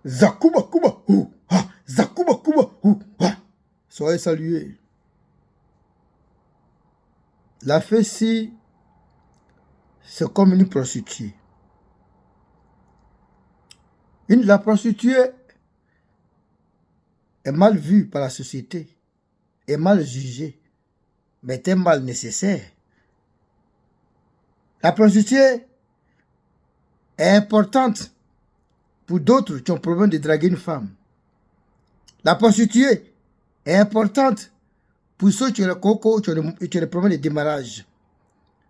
Zakuba Kuba, Zakuba Kuba, soyez salués. La fesse, c'est comme une prostituée. La prostituée est mal vue par la société, est mal jugée, mais est un mal nécessaire. La prostituée est importante pour d'autres qui ont problème de draguer une femme. La prostituée est importante pour ceux qui ont le coco, qui ont le problème de démarrage.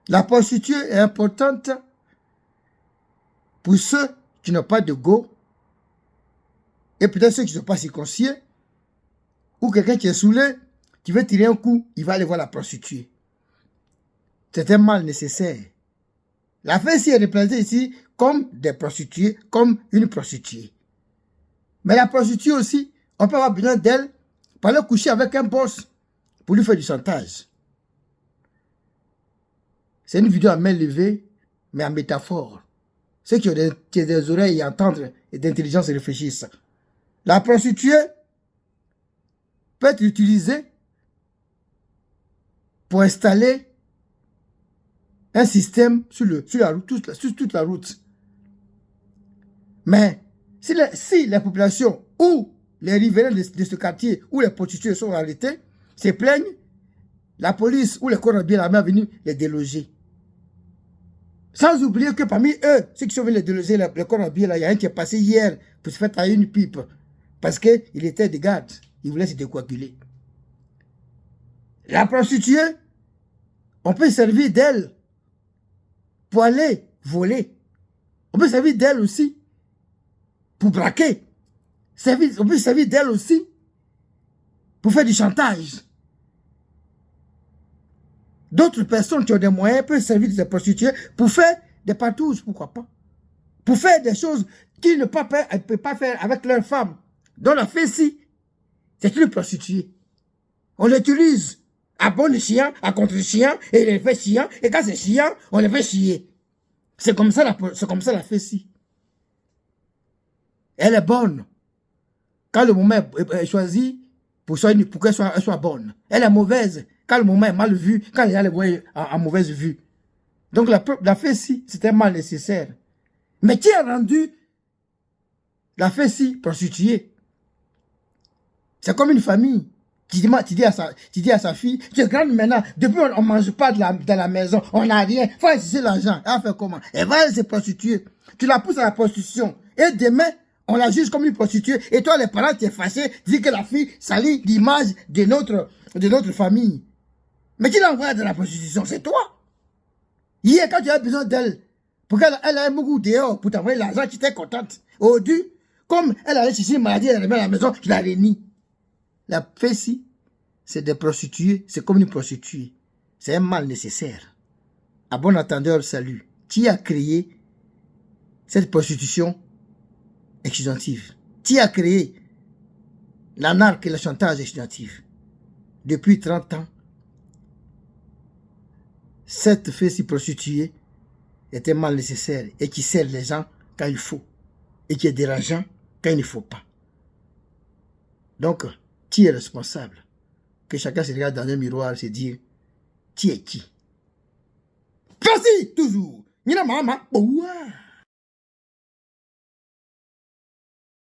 La prostituée est importante pour ceux qui n'ont pas de go et peut-être ceux qui ne sont pas circoncis ou quelqu'un qui est saoulé, qui veut tirer un coup, il va aller voir la prostituée. C'est un mal nécessaire. La fesse est représentée ici comme des prostituées, comme une prostituée. Mais la prostituée aussi, on peut avoir besoin d'elle pour aller coucher avec un boss pour lui faire du chantage. C'est une vidéo à main levée, mais en métaphore. Ceux qui ont des oreilles à entendre et d'intelligence réfléchissent. La prostituée peut être utilisée pour installer un système sur toute la route. Mais si les populations ou les riverains de ce quartier où les prostituées sont arrêtés se plaignent, la police ou les corps de bien l'armée est venu les déloger. Sans oublier que parmi eux, ceux qui sont venus les déloger, les corps de bien, il y a un qui est passé hier pour se faire tailler une pipe parce qu'il était de garde. Il voulait se décoaguler. La prostituée, on peut servir d'elle pour aller voler. On peut servir d'elle aussi pour braquer. On peut servir d'elle aussi pour faire du chantage. D'autres personnes qui ont des moyens peuvent servir de ces prostituées pour faire des patouches, pourquoi pas. Pour faire des choses qu'ils ne peuvent pas faire avec leurs femmes. Donc la fesse, c'est une prostituée. On l'utilise à bon chien, à contre chien, et il les fait chiant, et quand c'est chiant, on les fait chier. C'est comme ça la fesse. Elle est bonne. Quand le moment est choisi pour qu'elle soit bonne. Elle est mauvaise quand le moment est mal vu, quand les gens les voient en mauvaise vue. Donc la fesse, c'est un mal nécessaire. Mais qui a rendu la fesse prostituée? C'est comme une famille. Tu dis à sa fille, tu es grande maintenant, depuis on ne mange pas dans la maison, on n'a rien, il faut essayer l'argent. Elle fait comment? Elle va se prostituer. Tu la pousses à la prostitution. Et demain, on la juge comme une prostituée. Et toi, les parents, tu es fâché, tu dis que la fille salit l'image de notre famille. Mais qui l'a envoyé dans la prostitution? C'est toi. Hier, quand tu as besoin d'elle, pour qu'elle ait un beaucoup dehors, pour t'envoyer l'argent, tu étais contente. Aujourd'hui, comme elle allait chercher une maladie, elle revient à la maison, tu la réunis. La fesse, c'est des prostituées, c'est comme une prostituée. C'est un mal nécessaire. À bon entendeur, salut. Qui a créé cette prostitution exclusive? Qui a créé l'anarchie et le chantage exclusif? Depuis 30 ans, cette fesse prostituée est un mal nécessaire et qui sert les gens quand il faut et qui est dérangeant quand il ne faut pas. Donc, qui est responsable? Que chacun se regarde dans un miroir et se dit, qui est qui? Merci, toujours. Nina mama, ouah.